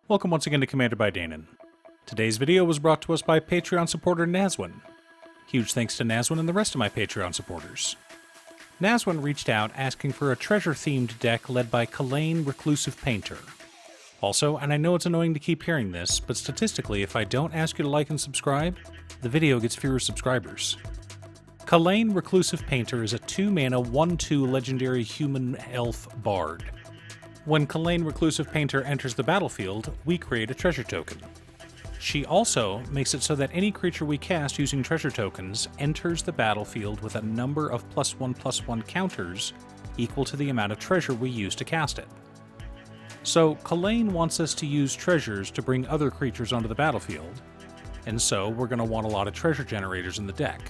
Welcome once again to Commander by Danon. Today's video was brought to us by Patreon supporter Nazwin. Huge thanks to Nazwin and the rest of my Patreon supporters. Nazwin reached out asking for a treasure-themed deck led by Kalain, Reclusive Painter. Also, and I know it's annoying to keep hearing this, but statistically, if I don't ask you to like and subscribe, the video gets fewer subscribers. Kalain, Reclusive Painter is a 2-mana 1/2 legendary human elf bard. When Kalain, Reclusive Painter enters the battlefield, we create a treasure token. She also makes it so that any creature we cast using treasure tokens enters the battlefield with a number of +1/+1 counters equal to the amount of treasure we use to cast it. So Kalain wants us to use treasures to bring other creatures onto the battlefield, and so we're going to want a lot of treasure generators in the deck.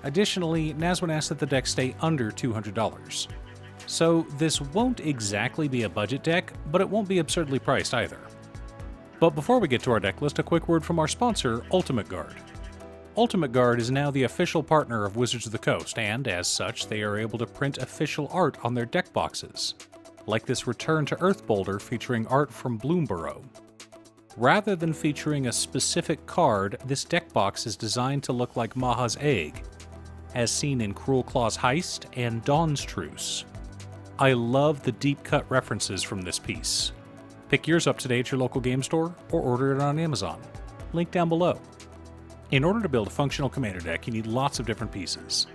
Additionally, Nazwin asks that the deck stay under $200. So this won't exactly be a budget deck, but it won't be absurdly priced either. But before we get to our deck list, a quick word from our sponsor, Ultimate Guard. Ultimate Guard is now the official partner of Wizards of the Coast, and as such, they are able to print official art on their deck boxes, like this Return to Earth boulder featuring art from Bloomborough. Rather than featuring a specific card, this deck box is designed to look like Maha's Egg, as seen in Cruel Claw's Heist and Dawn's Truce. I love the deep-cut references from this piece. Pick yours up today at your local game store, or order it on Amazon. Link down below. In order to build a functional commander deck, you need lots of different pieces,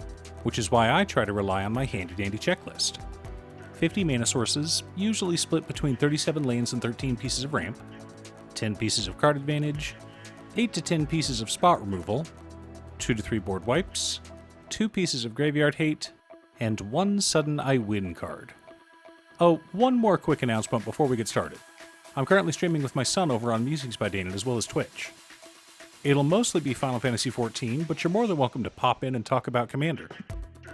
which is why I try to rely on my handy-dandy checklist. 50 mana sources, usually split between 37 lanes and 13 pieces of ramp, 10 pieces of card advantage, 8 to 10 pieces of spot removal, 2 to 3 board wipes, 2 pieces of graveyard hate, and 1 sudden I win card. Oh, one more quick announcement before we get started. I'm currently streaming with my son over on Musings by Danon as well as Twitch. It'll mostly be Final Fantasy XIV, but you're more than welcome to pop in and talk about Commander.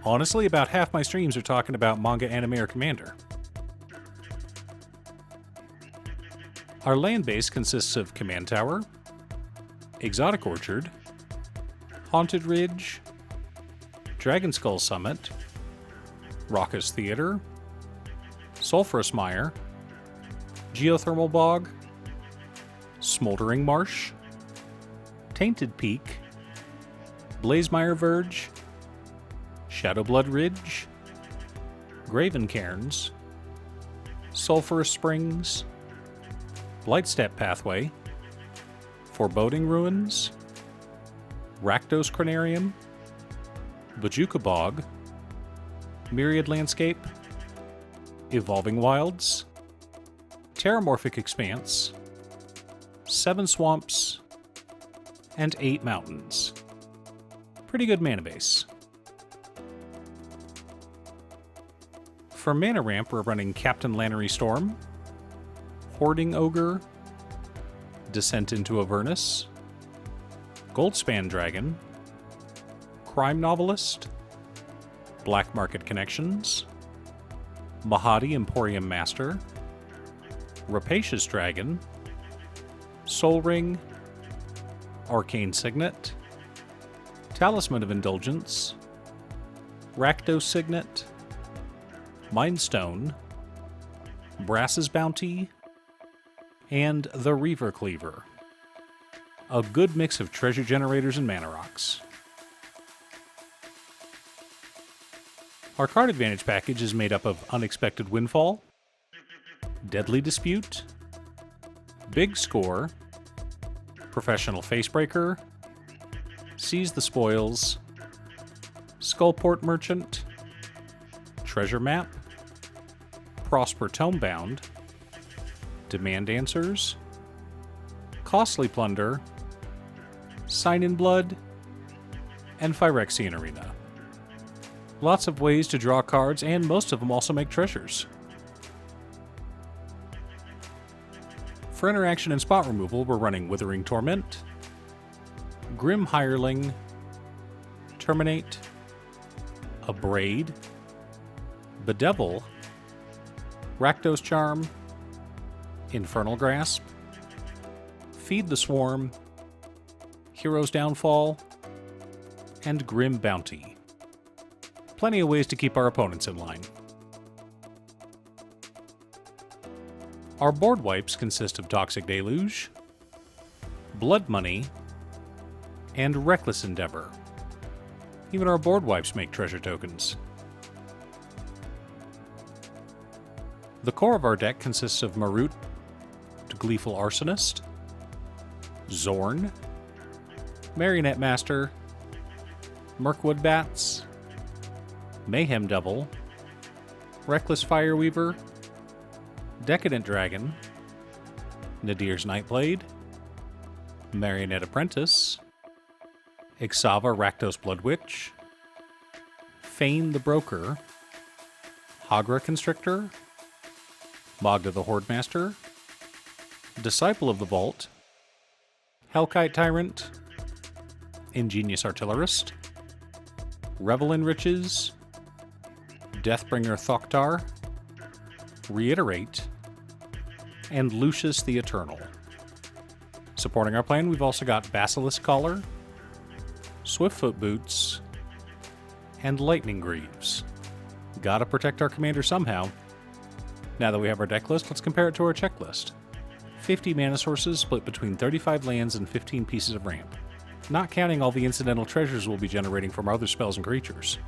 Honestly, about half my streams are talking about manga, anime, or Commander. Our land base consists of Command Tower, Exotic Orchard, Haunted Ridge, Dragon Skull Summit, Raucous Theater, Sulphurous Mire, Geothermal Bog, Smoldering Marsh, Tainted Peak, Blazemire Verge, Shadowblood Ridge, Graven Cairns, Sulphurous Springs, Blightstep Pathway, Foreboding Ruins, Rakdos Cranarium, Bojuka Bog, Myriad Landscape, Evolving Wilds, Terramorphic Expanse, 7 Swamps, and 8 Mountains. Pretty good mana base. For mana ramp, we're running Captain Lannery Storm, Hoarding Ogre, Descent into Avernus, Goldspan Dragon, Crime Novelist, Black Market Connections, Mahadi Emporium Master, Rapacious Dragon, Soul Ring, Arcane Signet, Talisman of Indulgence, Rakdos Signet, Mindstone, Brass's Bounty, and the Reaver Cleaver. A good mix of treasure generators and mana rocks. Our card advantage package is made up of Unexpected Windfall, Deadly Dispute, Big Score, Professional Facebreaker, Seize the Spoils, Skullport Merchant, Treasure Map, Prosper Tomebound, Demand Answers, Costly Plunder, Sign in Blood, and Phyrexian Arena. Lots of ways to draw cards, and most of them also make treasures. For interaction and spot removal, we're running Withering Torment, Grim Hireling, Terminate, Abrade, Bedevil, Rakdos Charm, Infernal Grasp, Feed the Swarm, Hero's Downfall, and Grim Bounty. Plenty of ways to keep our opponents in line. Our board wipes consist of Toxic Deluge, Blood Money, and Reckless Endeavor. Even our board wipes make treasure tokens. The core of our deck consists of Marut, Gleeful Arsonist, Zorn, Marionette Master, Mirkwood Bats, Mayhem Devil, Reckless Fireweaver, Decadent Dragon, Nadir's Nightblade, Marionette Apprentice, Ixava Rakdos Bloodwitch, Fane the Broker, Hagra Constrictor, Mogda the Hordemaster, Disciple of the Vault, Hellkite Tyrant, Ingenious Artillerist, Revel in Riches, Deathbringer Thoktar, Reiterate, and Lucius the Eternal. Supporting our plan, we've also got Basilisk Collar, Swiftfoot Boots, and Lightning Greaves. Gotta protect our commander somehow. Now that we have our deck list, let's compare it to our checklist. 50 mana sources split between 35 lands and 15 pieces of ramp, not counting all the incidental treasures we'll be generating from our other spells and creatures.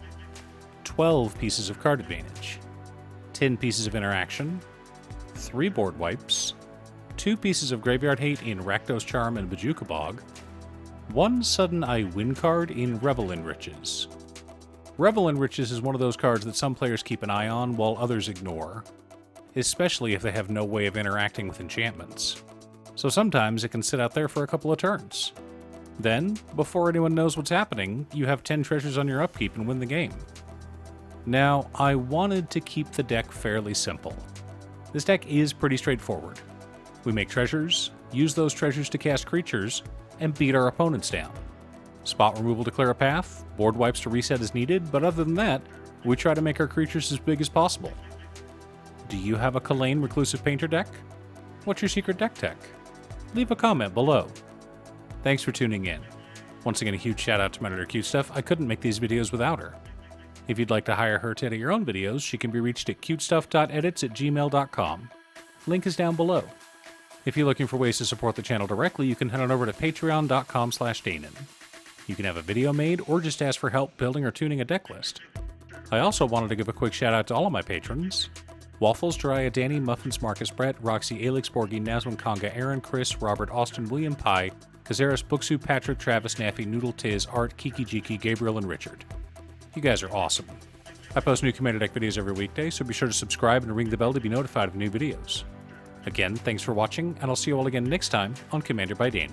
12 pieces of card advantage, 10 pieces of interaction, 3 board wipes, 2 pieces of graveyard hate in Rakdos Charm and Bojuka Bog, 1 sudden I win card in Revel in Riches. Revel in Riches is one of those cards that some players keep an eye on while others ignore, especially if they have no way of interacting with enchantments. So sometimes it can sit out there for a couple of turns. Then, before anyone knows what's happening, you have 10 treasures on your upkeep and win the game. Now, I wanted to keep the deck fairly simple. This deck is pretty straightforward. We make treasures, use those treasures to cast creatures, and beat our opponents down. Spot removal to clear a path, board wipes to reset as needed, but other than that, we try to make our creatures as big as possible. Do you have a Kalain Reclusive Painter deck? What's your secret deck tech? Leave a comment below. Thanks for tuning in. Once again, a huge shout out to my editor Cutestuff. I couldn't make these videos without her. If you'd like to hire her to edit your own videos, she can be reached at cutestuff.edits@gmail.com. Link is down below. If you're looking for ways to support the channel directly, you can head on over to patreon.com/Danon. You can have a video made or just ask for help building or tuning a deck list. I also wanted to give a quick shout out to all of my patrons: Waffles, Jiraiya, Danny, Muffins, Marcus, Brett, Roxy, Alix, Borgie, Nazwin, Conga, Aaron, Chris, Robert, Austin, William Pye, Kazaris, Booksu, Patrick, Travis, Naffy, Noodle, Tiz, Art, Kiki Jiki, Gabriel, and Richard. You guys are awesome. I post new Commander Deck videos every weekday, so be sure to subscribe and ring the bell to be notified of new videos. Again, thanks for watching, and I'll see you all again next time on Commander by Danon.